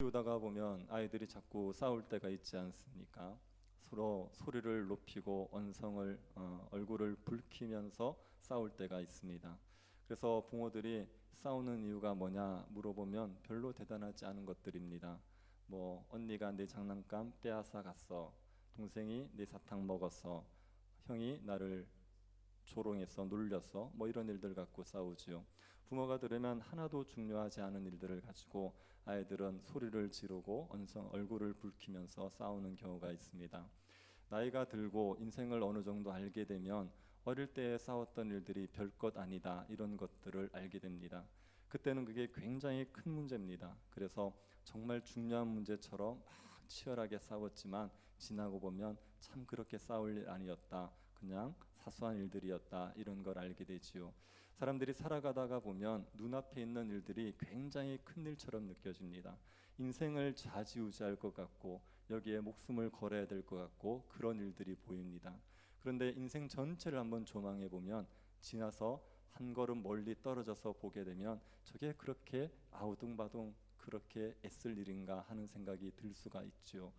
키우다가 보면 아이들이 자꾸 싸울 때가 있지 않습니까? 서로 소리를 높이고 얼굴을 붉히면서 싸울 때가 있습니다. 그래서 부모들이 싸우는 이유가 뭐냐 물어보면 별로 대단하지 않은 것들입니다. 뭐 언니가 내 장난감 빼앗아 갔어. 동생이 내 사탕 먹었어. 형이 나를 조롱해서 놀렸어. 뭐 이런 일들 갖고 싸우지요. 부모가 들으면 하나도 중요하지 않은 일들을 가지고 아이들은 소리를 지르고 얼굴을 붉히면서 싸우는 경우가 있습니다. 나이가 들고 인생을 어느 정도 알게 되면 어릴 때 싸웠던 일들이 별것 아니다 이런 것들을 알게 됩니다. 그때는 그게 굉장히 큰 문제입니다. 그래서 정말 중요한 문제처럼 막 치열하게 싸웠지만 지나고 보면 참 그렇게 싸울 일 아니었다. 그냥 사소한 일들이었다 이런 걸 알게 되지요. 사람들이 살아가다가 보면 눈앞에 있는 일들이 굉장히 큰 일처럼 느껴집니다. 인생을 좌지우지할 것 같고 여기에 목숨을 걸어야 될 것 같고 그런 일들이 보입니다. 그런데 인생 전체를 한번 조망해 보면 지나서 한 걸음 멀리 떨어져서 보게 되면 저게 그렇게 아우둥바둥 그렇게 애쓸 일인가 하는 생각이 들 수가 있죠.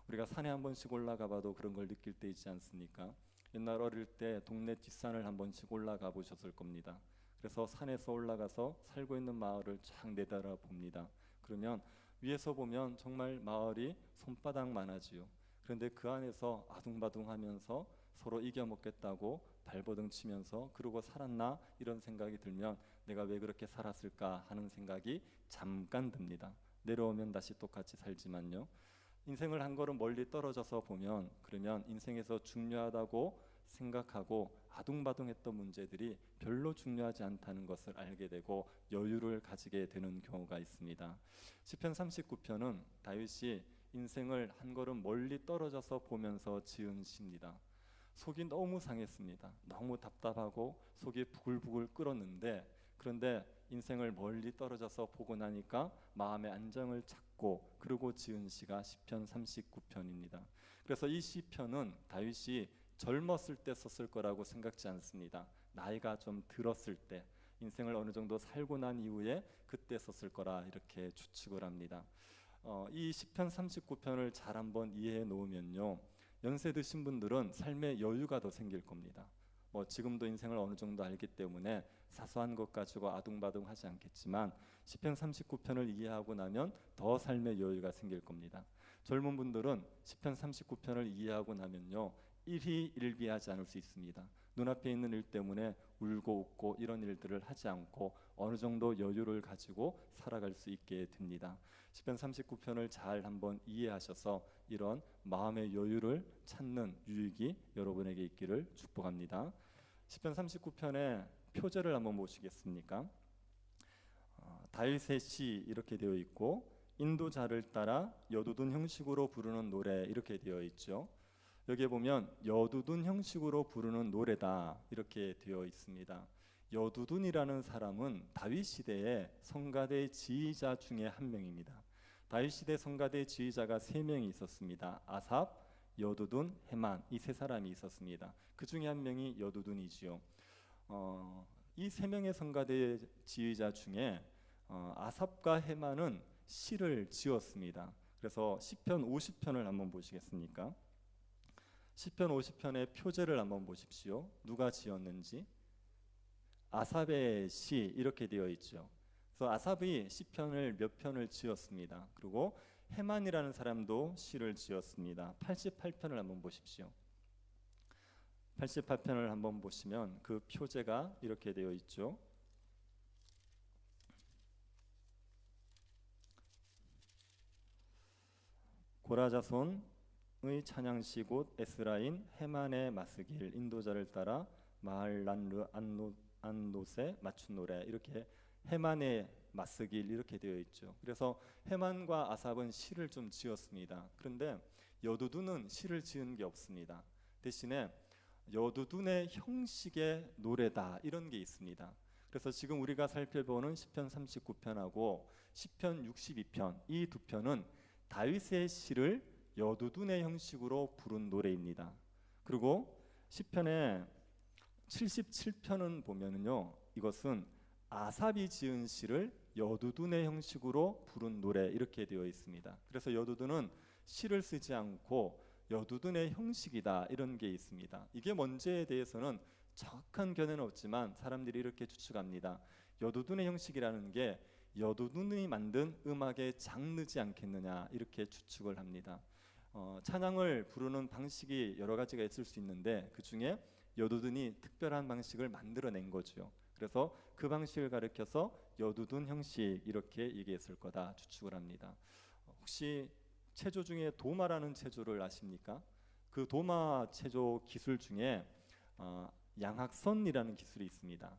우리가 산에 한 번씩 올라가 봐도 그런 걸 느낄 때 있지 않습니까? 옛날 어릴 때 동네 뒷산을 한 번씩 올라가 보셨을 겁니다. 그래서 산에서 올라가서 살고 있는 마을을 쫙 내달아 봅니다. 그러면 위에서 보면 정말 마을이 손바닥만하지요. 그런데 그 안에서 아둥바둥하면서 서로 이겨먹겠다고 발버둥 치면서 그러고 살았나 이런 생각이 들면 내가 왜 그렇게 살았을까 하는 생각이 잠깐 듭니다. 내려오면 다시 똑같이 살지만요. 인생을 한 걸음 멀리 떨어져서 보면 그러면 인생에서 중요하다고 생각하고 아둥바둥했던 문제들이 별로 중요하지 않다는 것을 알게 되고 여유를 가지게 되는 경우가 있습니다. 시편 39편은 다윗이 인생을 한 걸음 멀리 떨어져서 보면서 지은 시입니다. 속이 너무 상했습니다. 너무 답답하고 속이 부글부글 끓었는데 그런데 인생을 멀리 떨어져서 보고 나니까 마음의 안정을 찾고 그러고 지은 시가 시편 39편입니다. 그래서 이 시편은 다윗이 젊었을 때 썼을 거라고 생각지 않습니다. 나이가 좀 들었을 때 인생을 어느 정도 살고 난 이후에 그때 썼을 거라 이렇게 추측을 합니다. 이 시편 39편을 잘 한번 이해해 놓으면요. 연세 드신 분들은 삶에 여유가 더 생길 겁니다. 뭐 지금도 인생을 어느 정도 알기 때문에 사소한 것 가지고 아둥바둥하지 않겠지만 시편 39편을 이해하고 나면 더 삶의 여유가 생길 겁니다. 젊은 분들은 시편 39편을 이해하고 나면요. 일희일비하지 않을 수 있습니다. 눈앞에 있는 일 때문에 울고 웃고 이런 일들을 하지 않고 어느 정도 여유를 가지고 살아갈 수 있게 됩니다. 시편 39편을 잘 한번 이해하셔서 이런 마음의 여유를 찾는 유익이 여러분에게 있기를 축복합니다. 시편 39편의 표제를 한번 보시겠습니까? 다윗의 시 이렇게 되어 있고 인도자를 따라 여두둔 형식으로 부르는 노래 이렇게 되어 있죠. 여기에 보면 여두둔 형식으로 부르는 노래다 이렇게 되어 있습니다. 여두둔이라는 사람은 다윗 시대의 성가대 지휘자 중에 한 명입니다. 다윗 시대 성가대 지휘자가 세 명이 있었습니다. 아삽, 여두둔, 헤만 이 세 사람이 있었습니다. 그 중에 한 명이 여두둔이지요. 이 세 명의 성가대 지휘자 중에 아삽과 헤만은 시를 지었습니다. 그래서 시편 50편을 한번 보시겠습니까? 시편 50편의 표제를 한번 보십시오. 누가 지었는지. 아삽의 시 이렇게 되어 있죠. 그래서 아삽이 시편을 몇 편을 지었습니다. 그리고 헤만이라는 사람도 시를 지었습니다. 88편을 한번 보십시오. 88편을 한번 보시면 그 표제가 이렇게 되어 있죠. 고라자손 의 찬양시 곧 에스라인 헤만의 마스길 인도자를 따라 마할란르 안노세 맞춘 노래 이렇게 헤만의 마스길 이렇게 되어 있죠. 그래서 헤만과 아삽은 시를 좀 지었습니다. 그런데 여두둔은 시를 지은 게 없습니다. 대신에 여두둔의 형식의 노래다 이런 게 있습니다. 그래서 지금 우리가 살펴보는 시편 39편하고 시편 62편 이 두 편은 다윗의 시를 여두둔의 형식으로 부른 노래입니다. 그리고 시편의 77편은 보면은요, 이것은 아삽이 지은 시를 여두둔의 형식으로 부른 노래 이렇게 되어 있습니다. 그래서 여두둔은 시를 쓰지 않고 여두둔의 형식이다 이런 게 있습니다. 이게 뭔지에 대해서는 정확한 견해는 없지만 사람들이 이렇게 추측합니다. 여두둔의 형식이라는 게 여두둔이 만든 음악의 장르지 않겠느냐 이렇게 추측을 합니다. 찬양을 부르는 방식이 여러 가지가 있을 수 있는데 그 중에 여두둔이 특별한 방식을 만들어낸 거죠. 그래서 그 방식을 가리켜서 여두둔 형식 이렇게 얘기했을 거다 추측을 합니다. 혹시 체조 중에 도마라는 체조를 아십니까? 그 도마 체조 기술 중에 양악선이라는 기술이 있습니다.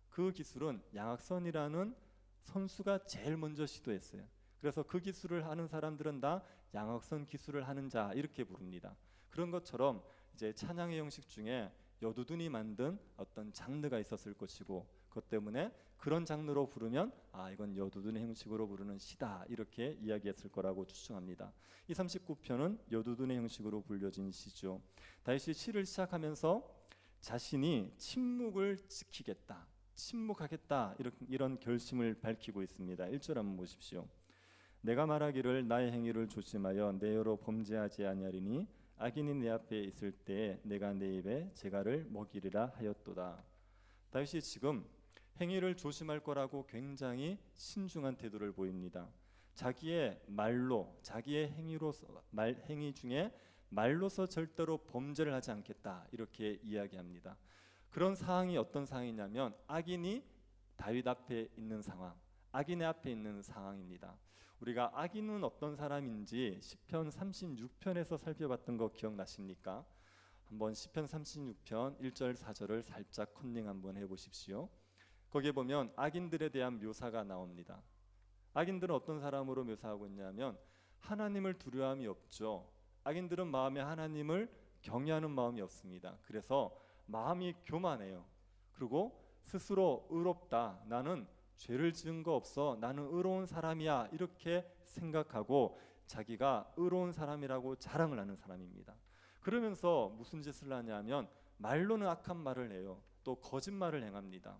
그 기술은 양악선이라는 선수가 제일 먼저 시도했어요. 그래서 그 기술을 하는 사람들은 다 양악선 기술을 하는 자 이렇게 부릅니다. 그런 것처럼 이제 찬양의 형식 중에 여두둔이 만든 어떤 장르가 있었을 것이고 그것 때문에 그런 장르로 부르면 이건 여두둔의 형식으로 부르는 시다 이렇게 이야기했을 거라고 추정합니다. 이 39편은 여두둔의 형식으로 불려진 시죠. 다윗이 시를 시작하면서 자신이 침묵을 지키겠다, 침묵하겠다 이런 결심을 밝히고 있습니다. 1절 한번 보십시오. 내가 말하기를 나의 행위를 조심하여 내 여로 범죄하지 아니하리니 악인이 내 앞에 있을 때 내가 내 입에 재갈을 먹이리라 하였도다. 다윗이 지금 행위를 조심할 거라고 굉장히 신중한 태도를 보입니다. 자기의 말로, 자기의 행위 중에 말로서 절대로 범죄를 하지 않겠다 이렇게 이야기합니다. 그런 상황이 어떤 상황이냐면 악인이 다윗 앞에 있는 상황, 악인의 앞에 있는 상황입니다. 우리가 악인은 어떤 사람인지 시편 36편에서 살펴봤던 거 기억나십니까? 한번 시편 36편 1절 4절을 살짝 컨닝 한번 해보십시오. 거기에 보면 악인들에 대한 묘사가 나옵니다. 악인들은 어떤 사람으로 묘사하고 있냐면 하나님을 두려움이 없죠. 악인들은 마음에 하나님을 경외하는 마음이 없습니다. 그래서 마음이 교만해요. 그리고 스스로 의롭다, 나는 죄를 지은 거 없어, 나는 의로운 사람이야 이렇게 생각하고 자기가 의로운 사람이라고 자랑을 하는 사람입니다. 그러면서 무슨 짓을 하냐면 말로는 악한 말을 해요. 또 거짓말을 행합니다.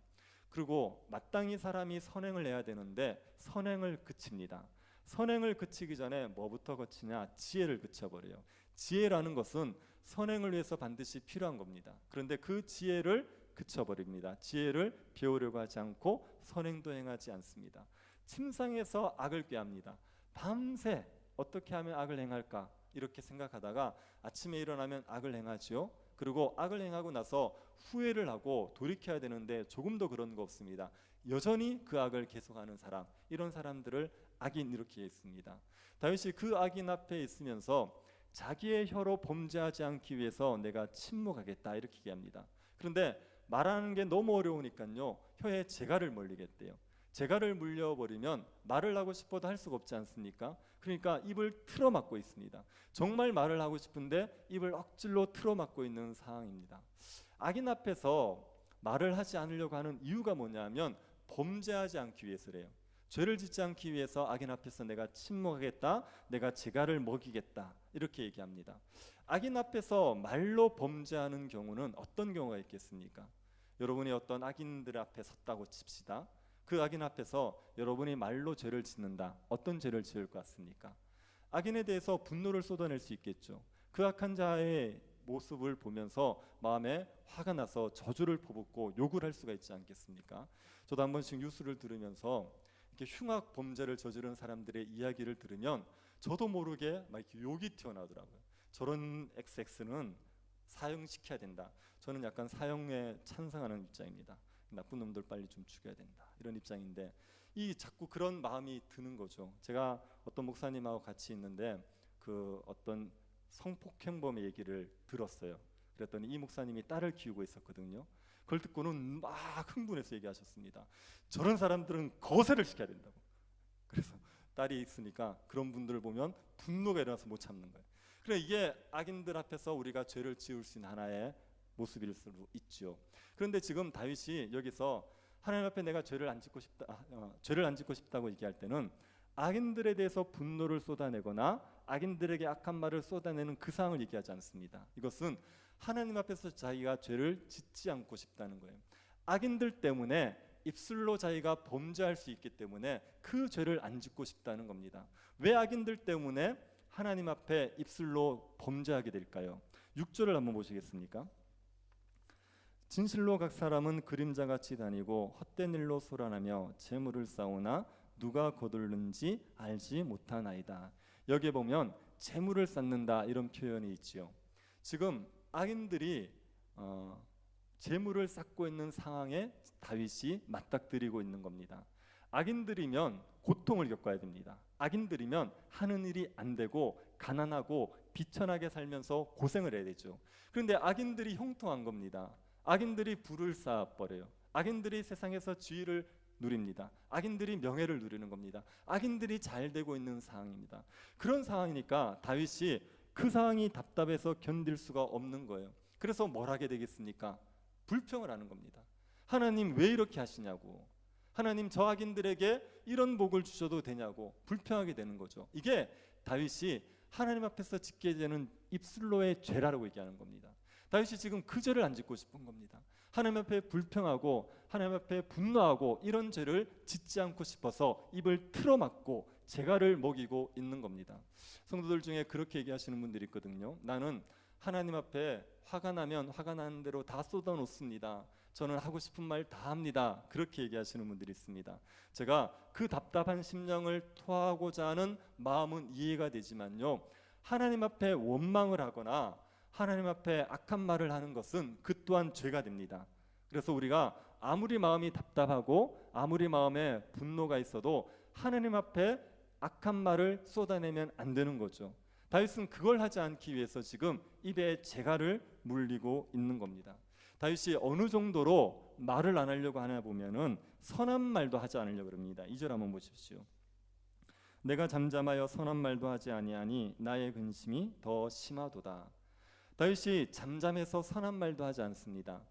그리고 마땅히 사람이 선행을 해야 되는데 선행을 그칩니다. 선행을 그치기 전에 뭐부터 그치냐? 지혜를 그쳐버려요. 지혜라는 것은 선행을 위해서 반드시 필요한 겁니다. 그런데 그 지혜를 그쳐버립니다. 지혜를 배우려고 하지 않고 선행도 행하지 않습니다. 침상에서 악을 꾀합니다. 밤새 어떻게 하면 악을 행할까 이렇게 생각하다가 아침에 일어나면 악을 행하지요. 그리고 악을 행하고 나서 후회를 하고 돌이켜야 되는데 조금도 그런 거 없습니다. 여전히 그 악을 계속하는 사람, 이런 사람들을 악인 이렇게 했습니다. 다윗이 그 악인 앞에 있으면서 자기의 혀로 범죄하지 않기 위해서 내가 침묵하겠다 이렇게 얘기합니다. 그런데 말하는 게 너무 어려우니까요, 혀에 재갈을 물리겠대요. 재갈을 물려버리면 말을 하고 싶어도 할 수가 없지 않습니까? 그러니까 입을 틀어막고 있습니다. 정말 말을 하고 싶은데 입을 억지로 틀어막고 있는 상황입니다. 악인 앞에서 말을 하지 않으려고 하는 이유가 뭐냐면 범죄하지 않기 위해서래요. 죄를 짓지 않기 위해서 악인 앞에서 내가 침묵하겠다, 내가 재갈을 먹이겠다 이렇게 얘기합니다. 악인 앞에서 말로 범죄하는 경우는 어떤 경우가 있겠습니까? 여러분이 어떤 악인들 앞에 섰다고 칩시다. 그 악인 앞에서 여러분이 말로 죄를 짓는다. 어떤 죄를 지을 것 같습니까? 악인에 대해서 분노를 쏟아낼 수 있겠죠. 그 악한 자의 모습을 보면서 마음에 화가 나서 저주를 퍼붓고 욕을 할 수가 있지 않겠습니까? 저도 한 번씩 뉴스를 들으면서 이렇게 흉악 범죄를 저지른 사람들의 이야기를 들으면 저도 모르게 막 이렇게 욕이 튀어나오더라고요. 저런 XX는 사형시켜야 된다. 저는 약간 사형에 찬성하는 입장입니다. 나쁜 놈들 빨리 좀 죽여야 된다 이런 입장인데 이 자꾸 그런 마음이 드는 거죠. 제가 어떤 목사님하고 같이 있는데 그 어떤 성폭행범의 얘기를 들었어요. 그랬더니 이 목사님이 딸을 키우고 있었거든요. 그걸 듣고는 막 흥분해서 얘기하셨습니다. 저런 사람들은 거세를 시켜야 된다고. 그래서 딸이 있으니까 그런 분들을 보면 분노가 일어나서 못 참는 거예요. 그래, 이게 악인들 앞에서 우리가 죄를 지을 수 있는 하나의 모습일 수 있죠. 그런데 지금 다윗이 여기서 하나님 앞에 내가 죄를 안 짓고 싶다고 얘기할 때는 악인들에 대해서 분노를 쏟아내거나 악인들에게 악한 말을 쏟아내는 그 상황을 얘기하지 않습니다. 이것은 하나님 앞에서 자기가 죄를 짓지 않고 싶다는 거예요. 악인들 때문에 입술로 자기가 범죄할 수 있기 때문에 그 죄를 안 짓고 싶다는 겁니다. 왜 악인들 때문에 하나님 앞에 입술로 범죄하게 될까요? 6절을 한번 보시겠습니까? 진실로 각 사람은 그림자같이 다니고 헛된 일로 소란하며 재물을 쌓으나 누가 거둘는지 알지 못하나이다. 여기에 보면 재물을 쌓는다 이런 표현이 있지요. 지금 악인들이 재물을 쌓고 있는 상황에 다윗이 맞닥뜨리고 있는 겁니다. 악인들이면 고통을 겪어야 됩니다. 악인들이면 하는 일이 안 되고 가난하고 비천하게 살면서 고생을 해야 되죠. 그런데 악인들이 형통한 겁니다. 악인들이 부를 쌓아버려요. 악인들이 세상에서 지위를 누립니다. 악인들이 명예를 누리는 겁니다. 악인들이 잘 되고 있는 상황입니다. 그런 상황이니까 다윗이 그 상황이 답답해서 견딜 수가 없는 거예요. 그래서 뭘 하게 되겠습니까? 불평을 하는 겁니다. 하나님 왜 이렇게 하시냐고, 하나님 저 악인들에게 이런 복을 주셔도 되냐고 불평하게 되는 거죠. 이게 다윗이 하나님 앞에서 짓게 되는 입술로의 죄라고 얘기하는 겁니다. 다윗이 지금 그 죄를 안 짓고 싶은 겁니다. 하나님 앞에 불평하고 하나님 앞에 분노하고 이런 죄를 짓지 않고 싶어서 입을 틀어막고 재갈을 먹이고 있는 겁니다. 성도들 중에 그렇게 얘기하시는 분들이 있거든요. 나는 하나님 앞에 화가 나면 화가 나는 대로 다 쏟아놓습니다. 저는 하고 싶은 말 다 합니다. 그렇게 얘기하시는 분들이 있습니다. 제가 그 답답한 심령을 토하고자 하는 마음은 이해가 되지만요, 하나님 앞에 원망을 하거나 하나님 앞에 악한 말을 하는 것은 그 또한 죄가 됩니다. 그래서 우리가 아무리 마음이 답답하고 아무리 마음에 분노가 있어도 하나님 앞에 악한 말을 쏟아내면 안 되는 거죠. 다윗은 그걸 하지 않기 위해서 지금 입에 재갈을 물리고 있는 겁니다. 다윗이 어느 정도로 말을 안 하려고 하나 보면은 선한 말도 하지 않으려고 합니다. 2절 한번 보십시오. 내가 잠잠하여 선한 말도 하지 아니하니 나의 근심이 더 심하도다. 다윗이 잠잠해서 선한 말도 하지 않습니다.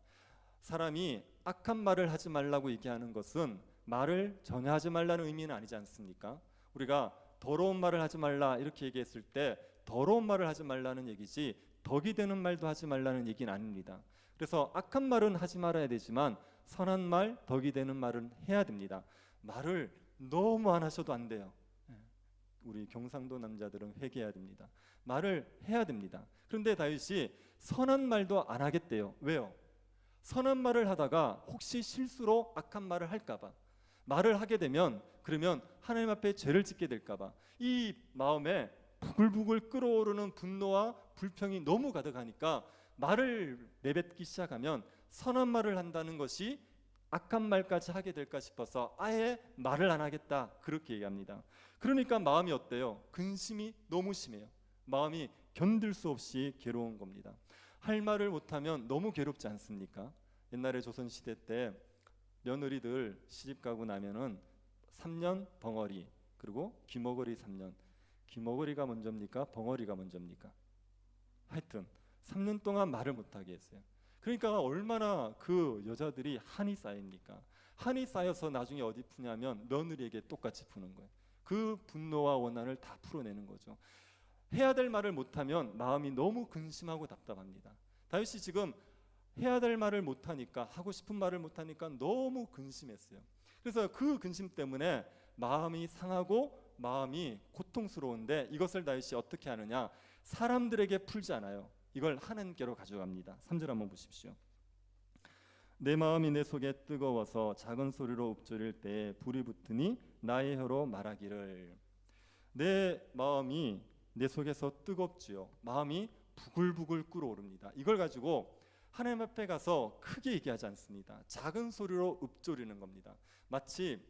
사람이 악한 말을 하지 말라고 얘기하는 것은 말을 전혀 하지 말라는 의미는 아니지 않습니까? 우리가 더러운 말을 하지 말라 이렇게 얘기했을 때 더러운 말을 하지 말라는 얘기지 덕이 되는 말도 하지 말라는 얘기는 아닙니다. 그래서 악한 말은 하지 말아야 되지만 선한 말, 덕이 되는 말은 해야 됩니다. 말을 너무 안 하셔도 안 돼요. 우리 경상도 남자들은 회개해야 됩니다. 말을 해야 됩니다. 그런데 다윗이 선한 말도 안 하겠대요. 왜요? 선한 말을 하다가 혹시 실수로 악한 말을 할까봐, 말을 하게 되면 그러면 하나님 앞에 죄를 짓게 될까봐 이 마음에 부글부글 끓어오르는 분노와 불평이 너무 가득하니까 말을 내뱉기 시작하면 선한 말을 한다는 것이 악한 말까지 하게 될까 싶어서 아예 말을 안 하겠다 그렇게 얘기합니다. 그러니까 마음이 어때요? 근심이 너무 심해요. 마음이 견딜 수 없이 괴로운 겁니다. 할 말을 못하면 너무 괴롭지 않습니까? 옛날에 조선시대 때 며느리들 시집 가고 나면은 3년 벙어리, 그리고 귀머거리 3년. 귀머거리가 먼저입니까? 벙어리가 먼저입니까? 하여튼 3년 동안 말을 못하게 했어요. 그러니까 얼마나 그 여자들이 한이 쌓입니까? 한이 쌓여서 나중에 어디 푸냐면 며느리에게 똑같이 푸는 거예요. 그 분노와 원한을 다 풀어내는 거죠. 해야 될 말을 못하면 마음이 너무 근심하고 답답합니다. 다윗이 지금 해야 될 말을 못하니까, 하고 싶은 말을 못하니까 너무 근심했어요. 그래서 그 근심 때문에 마음이 상하고 마음이 고통스러운데 이것을 다윗이 어떻게 하느냐? 사람들에게 풀지 않아요. 이걸 하나님께로 가져갑니다. 3절 한번 보십시오. 내 마음이 내 속에 뜨거워서 작은 소리로 읊조릴 때에 불이 붙으니 나의 혀로 말하기를. 내 마음이 내 속에서 뜨겁지요. 마음이 부글부글 끓어오릅니다. 이걸 가지고 하나님 앞에 가서 크게 얘기하지 않습니다. 작은 소리로 읊조리는 겁니다. 마치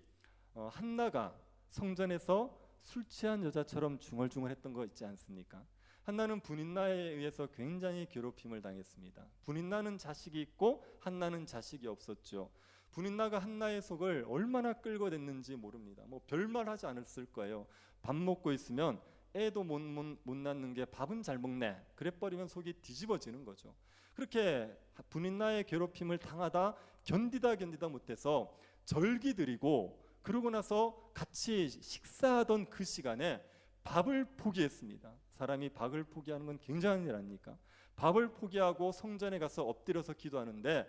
한나가 성전에서 술 취한 여자처럼 중얼중얼했던 거 있지 않습니까? 한나는 분인나에 의해서 굉장히 괴롭힘을 당했습니다. 분인나는 자식이 있고 한나는 자식이 없었죠. 분인나가 한나의 속을 얼마나 끌고댔는지 모릅니다. 뭐 별말 하지 않았을 거예요. 밥 먹고 있으면 애도 못 낳는 게 밥은 잘 먹네, 그래버리면 속이 뒤집어지는 거죠. 그렇게 분인나의 괴롭힘을 당하다 견디다 못해서 절기 드리고 그러고 나서 같이 식사하던 그 시간에 밥을 포기했습니다. 사람이 밥을 포기하는 건 굉장한 일 아닙니까? 밥을 포기하고 성전에 가서 엎드려서 기도하는데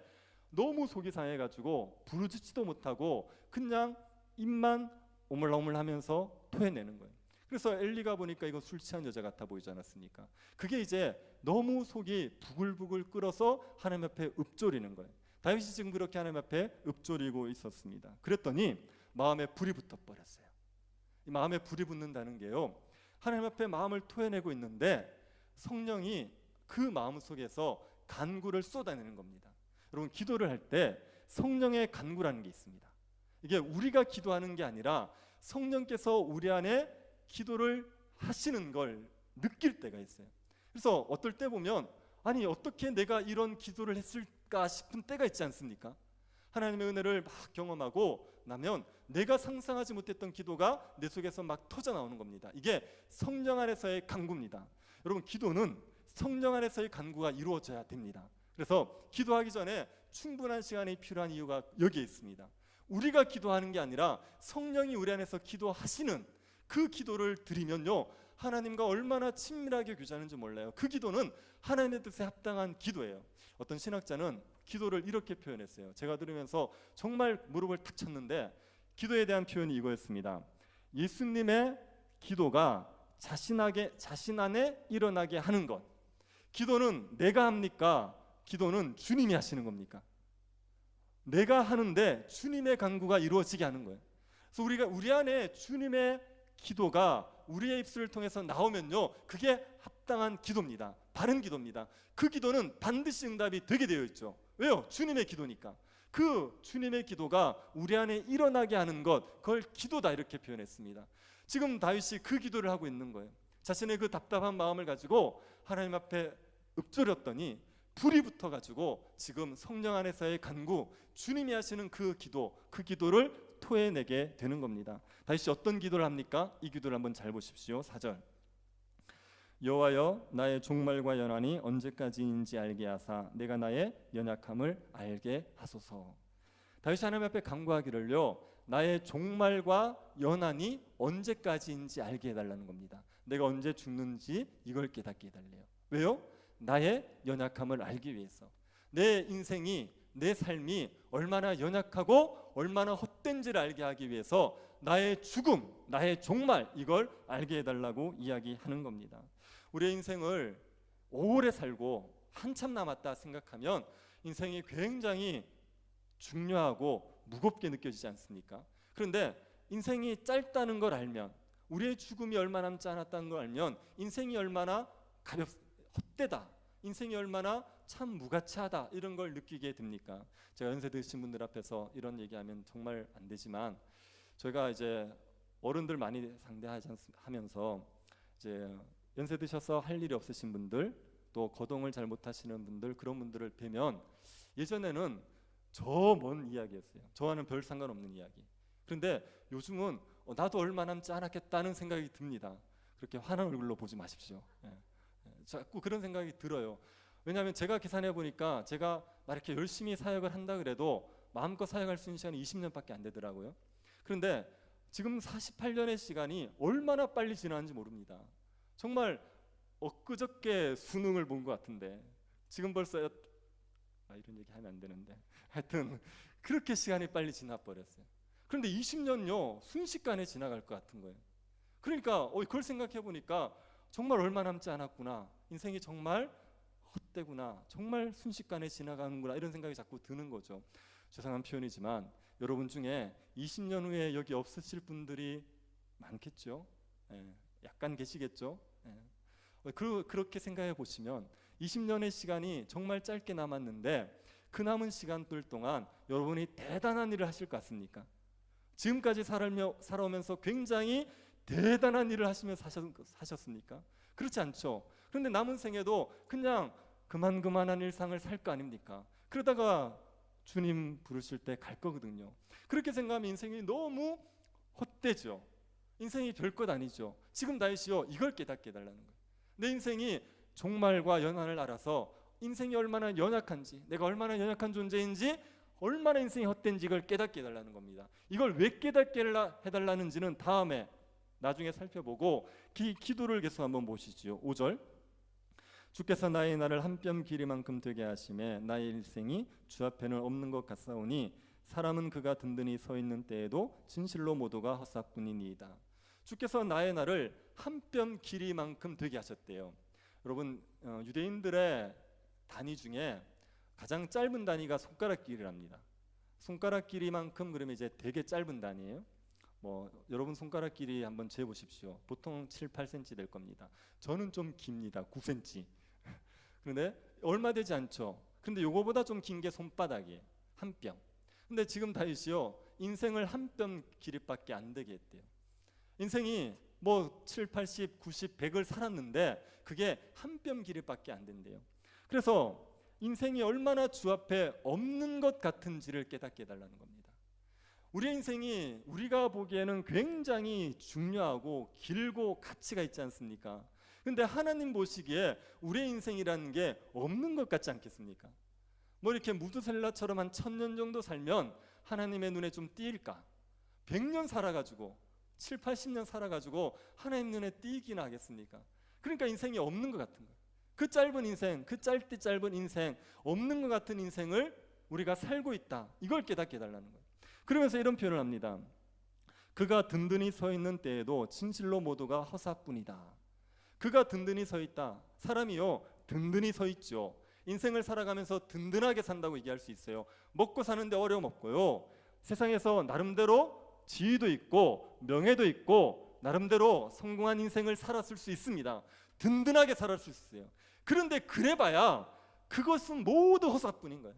너무 속이 상해가지고 부르짖지도 못하고 그냥 입만 오물오물하면서 토해내는 거예요. 그래서 엘리가 보니까 이거 술 취한 여자 같아 보이지 않았습니까? 그게 이제 너무 속이 부글부글 끓어서 하나님 앞에 읊조리는 거예요. 다윗이 지금 그렇게 하나님 앞에 읊조리고 있었습니다. 그랬더니 마음에 불이 붙어버렸어요. 이 마음에 불이 붙는다는 게요, 하나님 앞에 마음을 토해내고 있는데 성령이 그 마음 속에서 간구를 쏟아내는 겁니다. 여러분, 기도를 할 때 성령의 간구라는 게 있습니다. 이게 우리가 기도하는 게 아니라 성령께서 우리 안에 기도를 하시는 걸 느낄 때가 있어요. 그래서 어떨 때 보면 아니 어떻게 내가 이런 기도를 했을까 싶은 때가 있지 않습니까? 하나님의 은혜를 막 경험하고 나면 내가 상상하지 못했던 기도가 내 속에서 막 터져 나오는 겁니다. 이게 성령 안에서의 간구입니다. 여러분, 기도는 성령 안에서의 간구가 이루어져야 됩니다. 그래서 기도하기 전에 충분한 시간이 필요한 이유가 여기에 있습니다. 우리가 기도하는 게 아니라 성령이 우리 안에서 기도하시는 그 기도를 드리면요, 하나님과 얼마나 친밀하게 교제하는지 몰라요. 그 기도는 하나님의 뜻에 합당한 기도예요. 어떤 신학자는 기도를 이렇게 표현했어요. 제가 들으면서 정말 무릎을 탁 쳤는데 기도에 대한 표현이 이거였습니다. 예수님의 기도가 자신 안에 일어나게 하는 것. 기도는 내가 합니까? 기도는 주님이 하시는 겁니까? 내가 하는데 주님의 간구가 이루어지게 하는 거예요. 그래서 우리 안에 주님의 기도가 우리의 입술을 통해서 나오면요, 그게 합당한 기도입니다. 바른 기도입니다. 그 기도는 반드시 응답이 되게 되어 있죠. 왜요? 주님의 기도니까. 그 주님의 기도가 우리 안에 일어나게 하는 것, 그걸 기도다 이렇게 표현했습니다. 지금 다윗이 그 기도를 하고 있는 거예요. 자신의 그 답답한 마음을 가지고 하나님 앞에 읊조렸더니 불이 붙어가지고 지금 성령 안에서의 간구, 주님이 하시는 그 기도를 토해내게 되는 겁니다. 다윗이 어떤 기도를 합니까? 이 기도를 한번 잘 보십시오. 4절. 여호와여, 나의 종말과 연한이 언제까지인지 알게 하사 내가 나의 연약함을 알게 하소서. 다윗이 하나님 앞에 간구하기를요, 나의 종말과 연한이 언제까지인지 알게 해달라는 겁니다. 내가 언제 죽는지 이걸 깨닫게 해달래요. 왜요? 나의 연약함을 알기 위해서. 내 인생이, 내 삶이 얼마나 연약하고 얼마나 헛된지를 알게 하기 위해서 나의 죽음, 나의 종말, 이걸 알게 해달라고 이야기하는 겁니다. 우리의 인생을 오래 살고 한참 남았다 생각하면 인생이 굉장히 중요하고 무겁게 느껴지지 않습니까? 그런데 인생이 짧다는 걸 알면, 우리의 죽음이 얼마 남지 않았다는 걸 알면 인생이 얼마나 헛되다, 인생이 얼마나 참 무가치하다, 이런 걸 느끼게 됩니까? 제가 연세 드신 분들 앞에서 이런 얘기하면 정말 안 되지만, 저희가 이제 어른들 많이 상대하면서 이제 연세 드셔서 할 일이 없으신 분들, 또 거동을 잘 못하시는 분들, 그런 분들을 뵈면 예전에는 저 먼 이야기였어요. 저와는 별 상관없는 이야기. 그런데 요즘은 나도 얼마 남지 않았겠다는 생각이 듭니다. 그렇게 환한 얼굴로 보지 마십시오. 자꾸 그런 생각이 들어요. 왜냐하면 제가 계산해 보니까 제가 막 이렇게 열심히 사역을 한다 그래도 마음껏 사역할 수 있는 시간이 20년밖에 안 되더라고요. 그런데 지금 48년의 시간이 얼마나 빨리 지나는지 모릅니다. 정말 엊그저께 수능을 본 것 같은데 지금 벌써 이런 얘기 하면 안 되는데 하여튼 그렇게 시간이 빨리 지나버렸어요. 그런데 20년요 순식간에 지나갈 것 같은 거예요. 그러니까 그걸 생각해 보니까 정말 얼마 남지 않았구나, 인생이 정말 헛되구나, 정말 순식간에 지나가는구나, 이런 생각이 자꾸 드는 거죠. 죄송한 표현이지만 여러분 중에 20년 후에 여기 없으실 분들이 많겠죠. 약간 계시겠죠. 그렇게 생각해 보시면 20년의 시간이 정말 짧게 남았는데 그 남은 시간들 동안 여러분이 대단한 일을 하실 것 같습니까? 지금까지 살아오면서 굉장히 대단한 일을 하시며 사셨습니까? 그렇지 않죠. 그런데 남은 생에도 그냥 그만한 일상을 살 거 아닙니까? 그러다가 주님 부르실 때 갈 거거든요. 그렇게 생각하면 인생이 너무 헛되죠. 인생이 별것 아니죠. 지금 다윗이요 이걸 깨닫게 해달라는 거예요. 내 인생이 종말과 연한을 알아서 인생이 얼마나 연약한지, 내가 얼마나 연약한 존재인지, 얼마나 인생이 헛된지 이걸 깨닫게 해달라는 겁니다. 이걸 왜 깨닫게 해달라는지는 나중에 살펴보고 기도를 계속 한번 보시죠. 5절. 주께서 나의 날을 한 뼘 길이만큼 되게 하심에 나의 일생이 주 앞에는 없는 것 같사오니 사람은 그가 든든히 서 있는 때에도 진실로 모두가 헛사뿐이니이다. 주께서 나의 날을 한 뼘 길이만큼 되게 하셨대요. 여러분, 유대인들의 단위 중에 가장 짧은 단위가 손가락 길이랍니다. 손가락 길이만큼 그러면 이제 되게 짧은 단위예요. 여러분 손가락 길이 한번 재보십시오. 보통 7, 8cm 될 겁니다. 저는 좀 깁니다. 9cm. 그런데 얼마 되지 않죠. 근데 요거보다 좀 긴 게 손바닥이에요. 한 뼘. 근데 지금 다윗이요, 인생을 한 뼘 길이밖에 안 되게 했대요. 인생이 7, 80, 90, 100을 살았는데 그게 한 뼘 길이밖에 안 된대요. 그래서 인생이 얼마나 주 앞에 없는 것 같은지를 깨닫게 해달라는 겁니다. 우리의 인생이 우리가 보기에는 굉장히 중요하고 길고 가치가 있지 않습니까? 근데 하나님 보시기에 우리의 인생이라는 게 없는 것 같지 않겠습니까? 이렇게 무드셀라처럼 한 1000년 정도 살면 하나님의 눈에 좀 띄일까? 100년 살아가지고 7, 80년 살아가지고 하나님 눈에 띄기나 하겠습니까? 그러니까 인생이 없는 것 같은 거예요. 그 짧은 인생, 그 짧디 짧은 인생, 없는 것 같은 인생을 우리가 살고 있다, 이걸 깨닫게 해달라는 거예요. 그러면서 이런 표현을 합니다. 그가 든든히 서 있는 때에도 진실로 모두가 허사뿐이다. 그가 든든히 서 있다. 사람이요, 든든히 서 있죠. 인생을 살아가면서 든든하게 산다고 얘기할 수 있어요. 먹고 사는데 어려움 없고요, 세상에서 나름대로 지위도 있고 명예도 있고 나름대로 성공한 인생을 살았을 수 있습니다. 든든하게 살았을 수 있어요. 그런데 그래봐야 그것은 모두 허사뿐인 거예요.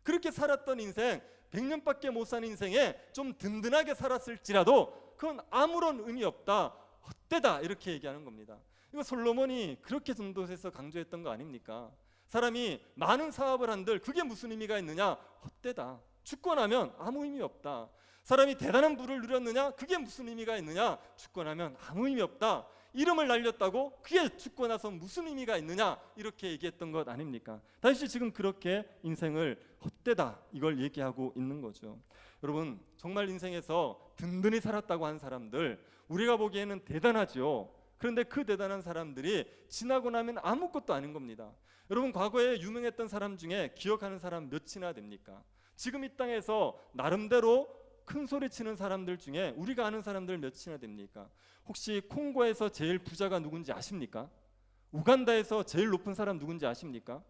그렇게 살았던 인생, 100년밖에 못 산 인생에 좀 든든하게 살았을지라도 그건 아무런 의미 없다, 헛되다, 이렇게 얘기하는 겁니다. 이거 솔로몬이 그렇게 전도서에서 강조했던 거 아닙니까? 사람이 많은 사업을 한들 그게 무슨 의미가 있느냐? 헛되다. 죽고 나면 아무 의미 없다. 사람이 대단한 부를 누렸느냐? 그게 무슨 의미가 있느냐? 죽고 나면 아무 의미 없다. 이름을 날렸다고 그게 죽고 나서 무슨 의미가 있느냐? 이렇게 얘기했던 것 아닙니까? 다윗이 지금 그렇게 인생을 헛되다, 이걸 얘기하고 있는 거죠. 여러분, 정말 인생에서 든든히 살았다고 한 사람들, 우리가 보기에는 대단하죠. 그런데 그 대단한 사람들이 지나고 나면 아무것도 아닌 겁니다. 여러분, 과거에 유명했던 사람 중에 기억하는 사람 몇이나 됩니까? 지금 이 땅에서 나름대로 큰 소리 치는 사람들 중에 우리가 아는 사람들 몇이나 됩니까? 혹시 콩고에서 제일 부자가 누군지 아십니까? 우간다에서 제일 높은 사람 누군지 아십니까?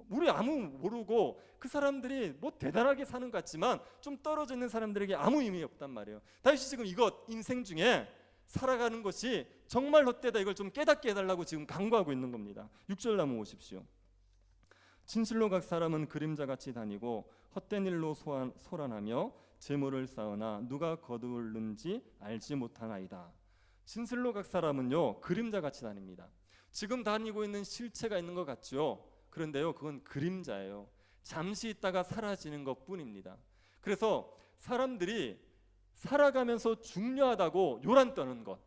우리 아무 모르고 그 사람들이 대단하게 사는 것 같지만 좀 떨어져 있는 사람들에게 아무 의미 없단 말이에요. 다윗이 지금 이것, 인생 중에 살아가는 것이 정말 헛되다, 이걸 좀 깨닫게 해달라고 지금 강구하고 있는 겁니다. 6절 한번 보십시오. 진실로 각 사람은 그림자같이 다니고 헛된 일로 소란하며 재물을 쌓으나 누가 거두는지 알지 못하나이다. 진실로 각 사람은요, 그림자같이 다닙니다. 지금 다니고 있는 실체가 있는 것 같죠? 그런데요, 그건 그림자예요. 잠시 있다가 사라지는 것뿐입니다. 그래서 사람들이 살아가면서 중요하다고 요란 떠는 것,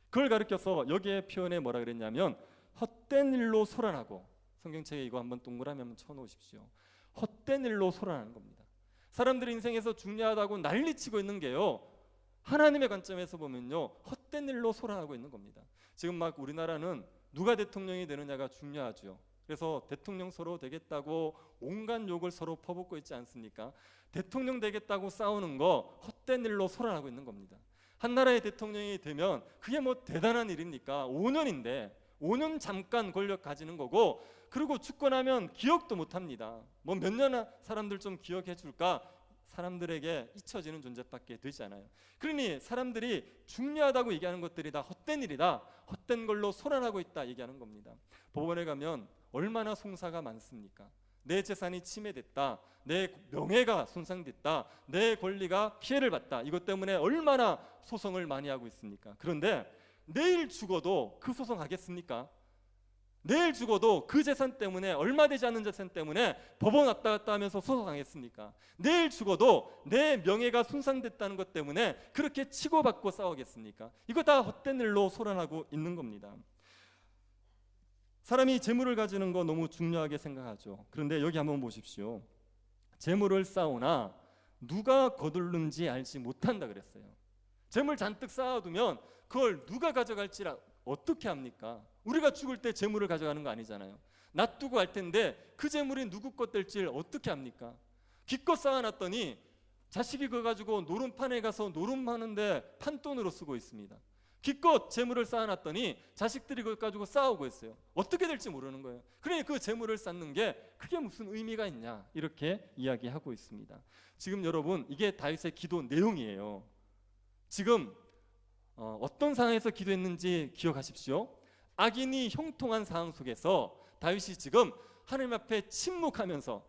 그걸 가르쳐서 여기에 표현에 뭐라 그랬냐면 헛된 일로 소란하고, 성경책에 이거 한번 동그라미 한번 쳐놓으십시오. 헛된 일로 소란하는 겁니다. 사람들이 인생에서 중요하다고 난리치고 있는 게요, 하나님의 관점에서 보면요, 헛된 일로 소란하고 있는 겁니다. 지금 막 우리나라는 누가 대통령이 되느냐가 중요하죠. 그래서 대통령 서로 되겠다고 온갖 욕을 서로 퍼붓고 있지 않습니까? 대통령 되겠다고 싸우는 거 헛된 일로 소란하고 있는 겁니다. 한 나라의 대통령이 되면 그게 대단한 일입니까? 5년인데 5년 잠깐 권력 가지는 거고, 그리고 죽고 나면 기억도 못합니다. 몇 년 사람들 좀 기억해 줄까? 사람들에게 잊혀지는 존재밖에 되지 않아요. 그러니 사람들이 중요하다고 얘기하는 것들이 다 헛된 일이다, 헛된 걸로 소란하고 있다 얘기하는 겁니다. 법원에 가면 얼마나 송사가 많습니까? 내 재산이 침해됐다, 내 명예가 손상됐다, 내 권리가 피해를 봤다, 이것 때문에 얼마나 소송을 많이 하고 있습니까? 그런데 내일 죽어도 그 소송하겠습니까? 내일 죽어도 그 재산 때문에, 얼마 되지 않는 재산 때문에 법원 왔다 갔다 하면서 소송하겠습니까? 내일 죽어도 내 명예가 손상됐다는 것 때문에 그렇게 치고받고 싸우겠습니까? 이거 다 헛된 일로 소란하고 있는 겁니다. 사람이 재물을 가지는 거 너무 중요하게 생각하죠. 그런데 여기 한번 보십시오. 재물을 쌓으나 누가 거둘는지 알지 못한다 그랬어요. 재물 잔뜩 쌓아두면 그걸 누가 가져갈지 어떻게 합니까? 우리가 죽을 때 재물을 가져가는 거 아니잖아요. 놔두고 갈 텐데 그 재물이 누구 것 될지 어떻게 합니까? 기껏 쌓아놨더니 자식이 그거 가지고 노름판에 가서 노름하는데 판돈으로 쓰고 있습니다. 기껏 재물을 쌓아놨더니 자식들이 그걸 가지고 싸우고 있어요. 어떻게 될지 모르는 거예요. 그러니 그 재물을 쌓는 게 그게 무슨 의미가 있냐, 이렇게 이야기하고 있습니다. 지금 여러분, 이게 다윗의 기도 내용이에요. 지금 어떤 상황에서 기도했는지 기억하십시오. 악인이 형통한 상황 속에서 다윗이 지금 하나님 앞에 침묵하면서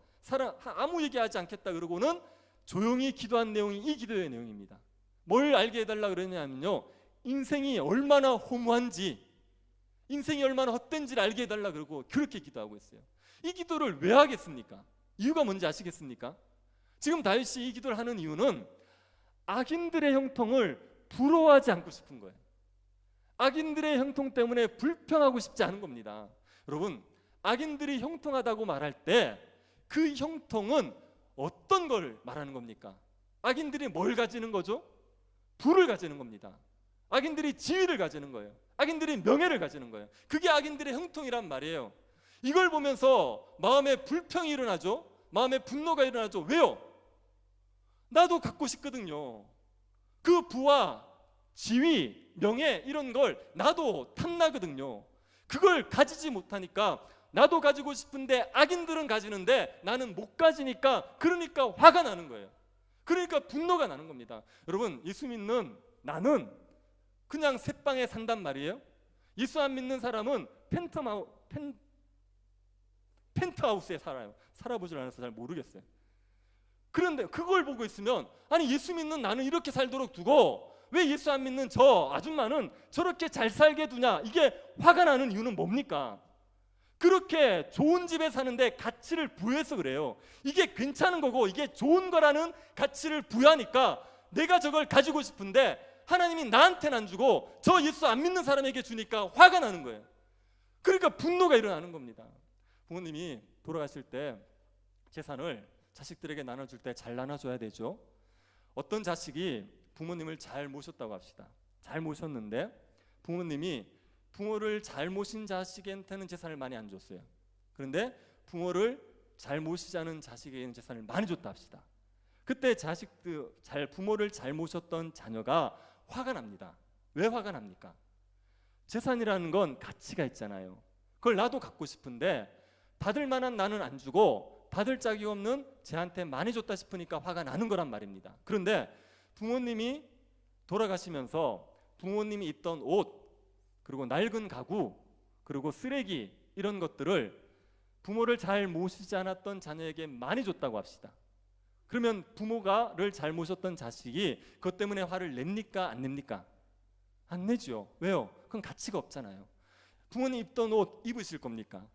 아무 얘기하지 않겠다 그러고는 조용히 기도한 내용이 이 기도의 내용입니다. 뭘 알게 해달라 그러냐면요, 인생이 얼마나 허무한지, 인생이 얼마나 헛된지를 알게 해달라 그러고 그렇게 기도하고 있어요. 이 기도를 왜 하겠습니까? 이유가 뭔지 아시겠습니까? 지금 다윗이 이 기도를 하는 이유는 악인들의 형통을 부러워하지 않고 싶은 거예요. 악인들의 형통 때문에 불평하고 싶지 않은 겁니다. 여러분, 악인들이 형통하다고 말할 때 그 형통은 어떤 걸 말하는 겁니까? 악인들이 뭘 가지는 거죠? 부를 가지는 겁니다. 악인들이 지위를 가지는 거예요. 악인들이 명예를 가지는 거예요. 그게 악인들의 형통이란 말이에요. 이걸 보면서 마음에 불평이 일어나죠. 마음에 분노가 일어나죠. 왜요? 나도 갖고 싶거든요. 그 부와 지위, 명예 이런 걸 나도 탐나거든요. 그걸 가지지 못하니까 나도 가지고 싶은데 악인들은 가지는데 나는 못 가지니까, 그러니까 화가 나는 거예요. 그러니까 분노가 나는 겁니다. 여러분, 예수 믿는 나는 그냥 새방에 산단 말이에요. 예수 안 믿는 사람은 펜트하우스에 살아요. 살아보질 않아서 잘 모르겠어요. 그런데 그걸 보고 있으면, 아니 예수 믿는 나는 이렇게 살도록 두고 왜 예수 안 믿는 저 아줌마는 저렇게 잘 살게 두냐, 이게 화가 나는 이유는 뭡니까? 그렇게 좋은 집에 사는데 가치를 부여해서 그래요. 이게 괜찮은 거고 이게 좋은 거라는 가치를 부여하니까 내가 저걸 가지고 싶은데 하나님이 나한테는 안 주고 저 예수 안 믿는 사람에게 주니까 화가 나는 거예요. 그러니까 분노가 일어나는 겁니다. 부모님이 돌아가실 때 재산을 자식들에게 나눠줄 때 잘 나눠줘야 되죠. 어떤 자식이 부모님을 잘 모셨다고 합시다. 잘 모셨는데 부모님이 부모를 잘 모신 자식한테는 재산을 많이 안 줬어요. 그런데 부모를 잘 모시지 않은 자식에게는 재산을 많이 줬다 합시다. 그때 부모를 잘 모셨던 자녀가 화가 납니다. 왜 화가 납니까? 재산이라는 건 가치가 있잖아요. 그걸 나도 갖고 싶은데 받을 만한 나는 안 주고 받을 짝이 없는 쟤한테 많이 줬다 싶으니까 화가 나는 거란 말입니다. 그런데 부모님이 돌아가시면서 부모님이 입던 옷, 그리고 낡은 가구, 그리고 쓰레기, 이런 것들을 부모를 잘 모시지 않았던 자녀에게 많이 줬다고 합시다. 그러면 부모가를 잘 모셨던 자식이 그것 때문에 화를 냅니까? 안 냅니까? 안 내죠. 왜요? 그건 가치가 없잖아요. 부모님 입던 옷 입으실 겁니까?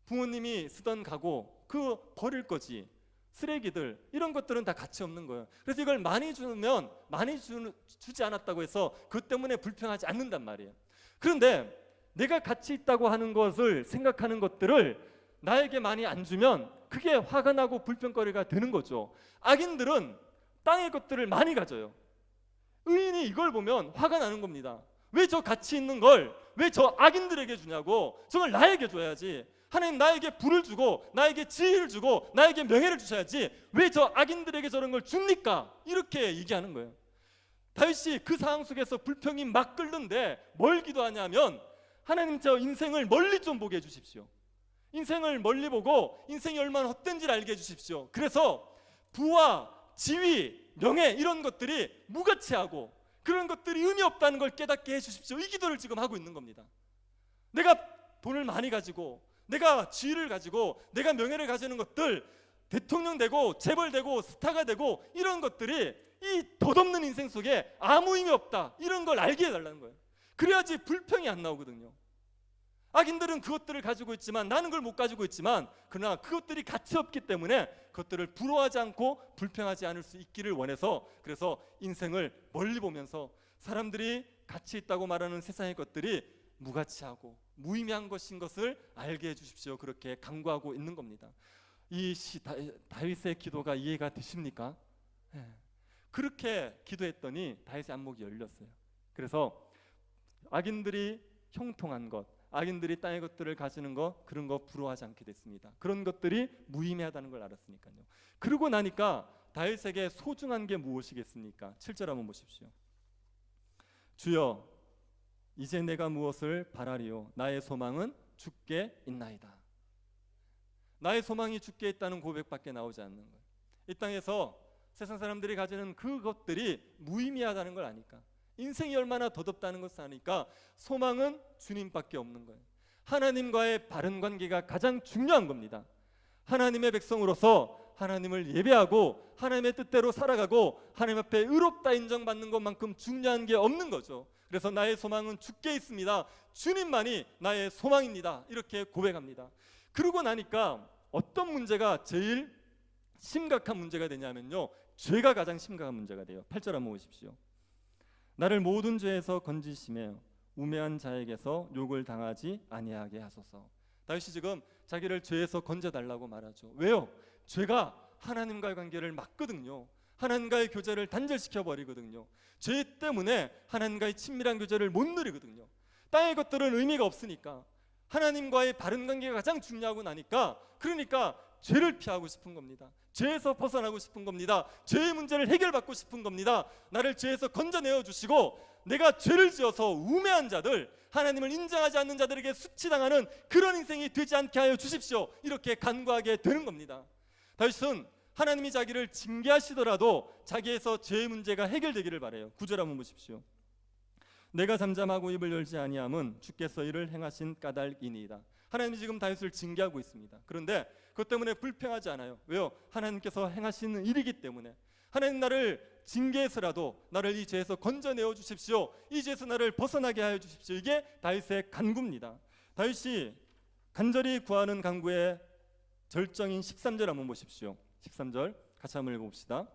부모님이 쓰던 가구 그거 버릴 거지. 쓰레기들 이런 것들은 다 가치 없는 거예요. 그래서 이걸 많이 주면 주지 않았다고 해서 그것 때문에 불평하지 않는단 말이에요. 그런데 내가 가치 있다고 하는 것을 생각하는 것들을 나에게 많이 안 주면 그게 화가 나고 불평거리가 되는 거죠. 악인들은 땅의 것들을 많이 가져요. 의인이 이걸 보면 화가 나는 겁니다. 왜 저 가치 있는 걸 왜 저 악인들에게 주냐고. 저걸 나에게 줘야지. 하나님 나에게 부를 주고 나에게 지혜를 주고 나에게 명예를 주셔야지 왜 저 악인들에게 저런 걸 줍니까? 이렇게 얘기하는 거예요. 다윗이 그 상황 속에서 불평이 막 끓는데 뭘 기도하냐면, 하나님 저 인생을 멀리 좀 보게 해주십시오. 인생을 멀리 보고 인생이 얼마나 헛된지를 알게 해주십시오. 그래서 부와 지위, 명예 이런 것들이 무가치하고 그런 것들이 의미 없다는 걸 깨닫게 해주십시오. 이 기도를 지금 하고 있는 겁니다. 내가 돈을 많이 가지고 내가 지위를 가지고 내가 명예를 가지는 것들, 대통령 되고 재벌 되고 스타가 되고 이런 것들이 이 덧없는 인생 속에 아무 의미 없다, 이런 걸 알게 해달라는 거예요. 그래야지 불평이 안 나오거든요. 악인들은 그것들을 가지고 있지만 나는 그걸 못 가지고 있지만, 그러나 그것들이 가치 없기 때문에 그것들을 부러워하지 않고 불평하지 않을 수 있기를 원해서, 그래서 인생을 멀리 보면서 사람들이 가치 있다고 말하는 세상의 것들이 무가치하고 무의미한 것인 것을 알게 해주십시오. 그렇게 간구하고 있는 겁니다. 이 다윗의 기도가 이해가 되십니까? 네. 그렇게 기도했더니 다윗의 안목이 열렸어요. 그래서 악인들이 형통한 것, 악인들이 땅의 것들을 가지는 거, 그런 거 부러워하지 않게 됐습니다. 그런 것들이 무의미하다는 걸 알았으니까요. 그러고 나니까 다윗에게 소중한 게 무엇이겠습니까? 7절 한번 보십시오. 주여, 이제 내가 무엇을 바라리요? 나의 소망은 주께 있나이다. 나의 소망이 주께 있다는 고백밖에 나오지 않는 거예요. 이 땅에서 세상 사람들이 가지는 그것들이 무의미하다는 걸 아니까, 인생이 얼마나 더덥다는 것을 아니까 소망은 주님밖에 없는 거예요. 하나님과의 바른 관계가 가장 중요한 겁니다. 하나님의 백성으로서 하나님을 예배하고 하나님의 뜻대로 살아가고 하나님 앞에 의롭다 인정받는 것만큼 중요한 게 없는 거죠. 그래서 나의 소망은 주께 있습니다. 주님만이 나의 소망입니다. 이렇게 고백합니다. 그러고 나니까 어떤 문제가 제일 심각한 문제가 되냐면요, 죄가 가장 심각한 문제가 돼요. 8절 한번 보십시오. 나를 모든 죄에서 건지시며 우매한 자에게서 욕을 당하지 아니하게 하소서. 다윗이 지금 자기를 죄에서 건져달라고 말하죠. 왜요? 죄가 하나님과의 관계를 막거든요. 하나님과의 교제를 단절시켜 버리거든요. 죄 때문에 하나님과의 친밀한 교제를 못 누리거든요. 땅의 것들은 의미가 없으니까, 하나님과의 바른 관계가 가장 중요하고 나니까, 그러니까 죄를 피하고 싶은 겁니다. 죄에서 벗어나고 싶은 겁니다. 죄의 문제를 해결받고 싶은 겁니다. 나를 죄에서 건져내어 주시고 내가 죄를 지어서 우매한 자들, 하나님을 인정하지 않는 자들에게 수치당하는 그런 인생이 되지 않게 하여 주십시오. 이렇게 간구하게 되는 겁니다. 다윗은 하나님이 자기를 징계하시더라도 자기에서 죄의 문제가 해결되기를 바라요. 9절 한번 보십시오. 내가 잠잠하고 입을 열지 아니함은 주께서 이를 행하신 까닭이니이다. 하나님이 지금 다윗을 징계하고 있습니다. 그런데 그것 때문에 불평하지 않아요. 왜요? 하나님께서 행하시는 일이기 때문에. 하나님, 나를 징계해서라도 나를 이 죄에서 건져내어 주십시오. 이 죄에서 나를 벗어나게 하여 주십시오. 이게 다윗의 간구입니다. 다윗이 간절히 구하는 간구의 절정인 13절 한번 보십시오. 13절 같이 한번 읽어봅시다.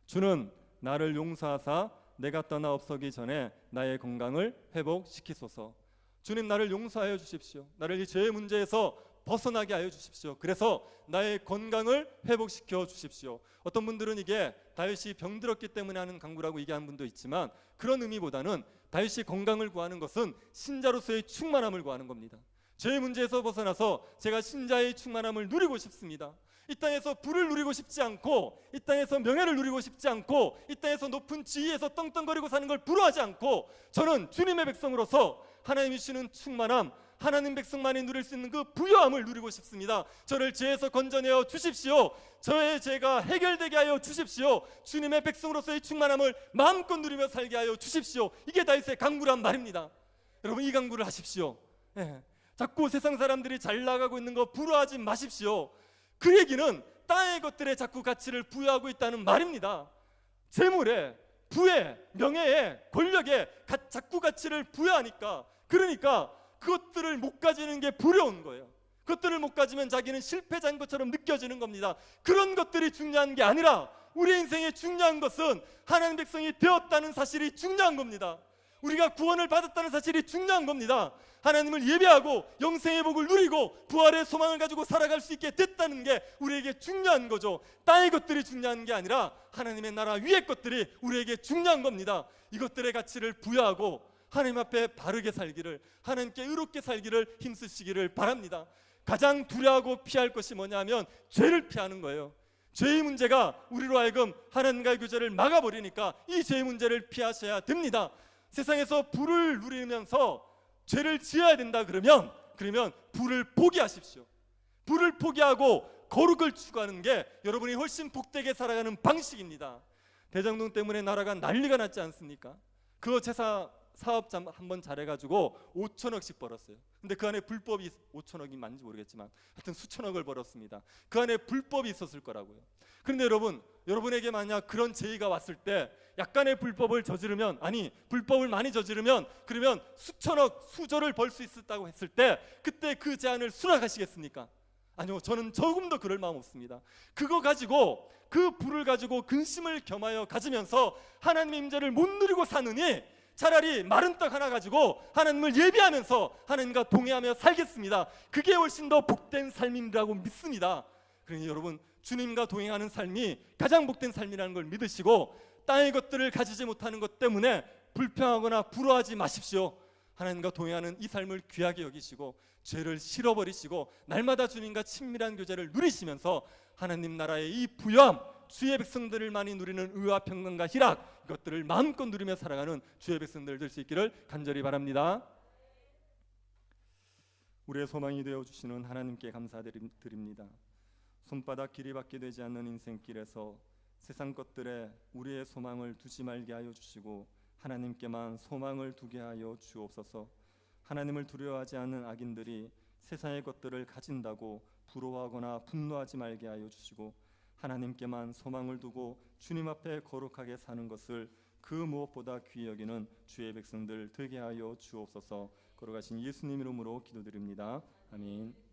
주는 나를 용서하사 내가 떠나 없어기 전에 나의 건강을 회복시키소서. 주님, 나를 용서하여 주십시오. 나를 이 죄의 문제에서 벗어나게 하여 주십시오. 그래서 나의 건강을 회복시켜 주십시오. 어떤 분들은 이게 다윗이 병들었기 때문에 하는 간구라고 얘기하는 분도 있지만, 그런 의미보다는 다윗이 건강을 구하는 것은 신자로서의 충만함을 구하는 겁니다. 죄의 문제에서 벗어나서 제가 신자의 충만함을 누리고 싶습니다. 이 땅에서 부를 누리고 싶지 않고, 이 땅에서 명예를 누리고 싶지 않고, 이 땅에서 높은 지위에서 떵떵거리고 사는 걸 부러워하지 않고, 저는 주님의 백성으로서 하나님이 주시는 충만함, 하나님 백성만이 누릴 수 있는 그 부요함을 누리고 싶습니다. 저를 죄에서 건져내어 주십시오. 저의 죄가 해결되게 하여 주십시오. 주님의 백성으로서의 충만함을 마음껏 누리며 살게 하여 주십시오. 이게 다윗의 간구란 말입니다. 여러분, 이 간구를 하십시오. 자꾸 세상 사람들이 잘 나가고 있는 거 부러워하지 마십시오. 그 얘기는 땅의 것들에 자꾸 가치를 부여하고 있다는 말입니다. 재물에, 부에, 명예에, 권력에 자꾸 가치를 부여하니까, 그러니까 그것들을 못 가지는 게 부러운 거예요. 그것들을 못 가지면 자기는 실패자인 것처럼 느껴지는 겁니다. 그런 것들이 중요한 게 아니라 우리 인생에 중요한 것은 하나님 백성이 되었다는 사실이 중요한 겁니다. 우리가 구원을 받았다는 사실이 중요한 겁니다. 하나님을 예배하고 영생의 복을 누리고 부활의 소망을 가지고 살아갈 수 있게 됐다는 게 우리에게 중요한 거죠. 땅의 것들이 중요한 게 아니라 하나님의 나라 위의 것들이 우리에게 중요한 겁니다. 이것들의 가치를 부여하고 하나님 앞에 바르게 살기를, 하나님께 의롭게 살기를 힘쓰시기를 바랍니다. 가장 두려워하고 피할 것이 뭐냐면 죄를 피하는 거예요. 죄의 문제가 우리로 하여금 하나님과의 교제를 막아버리니까 이 죄의 문제를 피하셔야 됩니다. 세상에서 부를 누리면서 죄를 지어야 된다 그러면 부를 포기하십시오. 부를 포기하고 거룩을 추구하는 게 여러분이 훨씬 복되게 살아가는 방식입니다. 대장동 때문에 나라가 난리가 났지 않습니까? 그거 제사 사업자 한번 잘해가지고 5천억씩 벌었어요. 근데 그 안에 불법이 5천억이 맞는지 모르겠지만 하여튼 수천억을 벌었습니다. 그 안에 불법이 있었을 거라고요. 그런데 여러분에게 만약 그런 제의가 왔을 때 약간의 불법을 저지르면, 아니 불법을 많이 저지르면 그러면 수천억, 수조를 벌 수 있었다고 했을 때 그때 그 제안을 수락하시겠습니까? 아니요, 저는 조금도 그럴 마음 없습니다. 그거 가지고, 그 불을 가지고 근심을 겸하여 가지면서 하나님의 임재를 못 누리고 사느니 차라리 마른 떡 하나 가지고 하나님을 예배하면서 하나님과 동행하며 살겠습니다. 그게 훨씬 더 복된 삶이라고 믿습니다. 그러니 여러분, 주님과 동행하는 삶이 가장 복된 삶이라는 걸 믿으시고 땅의 것들을 가지지 못하는 것 때문에 불평하거나 부러워하지 마십시오. 하나님과 동행하는 이 삶을 귀하게 여기시고 죄를 실어버리시고 날마다 주님과 친밀한 교제를 누리시면서 하나님 나라의 이 부요함, 주의 백성들을 많이 누리는 의와 평강과 희락, 이것들을 마음껏 누리며 살아가는 주의 백성들 될 수 있기를 간절히 바랍니다. 우리의 소망이 되어주시는 하나님께 감사드립니다. 손바닥 길이밖에 되지 않는 인생길에서 세상 것들에 우리의 소망을 두지 말게 하여 주시고 하나님께만 소망을 두게 하여 주옵소서. 하나님을 두려워하지 않는 악인들이 세상의 것들을 가진다고 부러워하거나 분노하지 말게 하여 주시고 하나님께만 소망을 두고 주님 앞에 거룩하게 사는 것을 그 무엇보다 귀히 여기는 주의 백성들 되게 하여 주옵소서. 걸어가신 예수님 이름으로 기도드립니다. 아멘.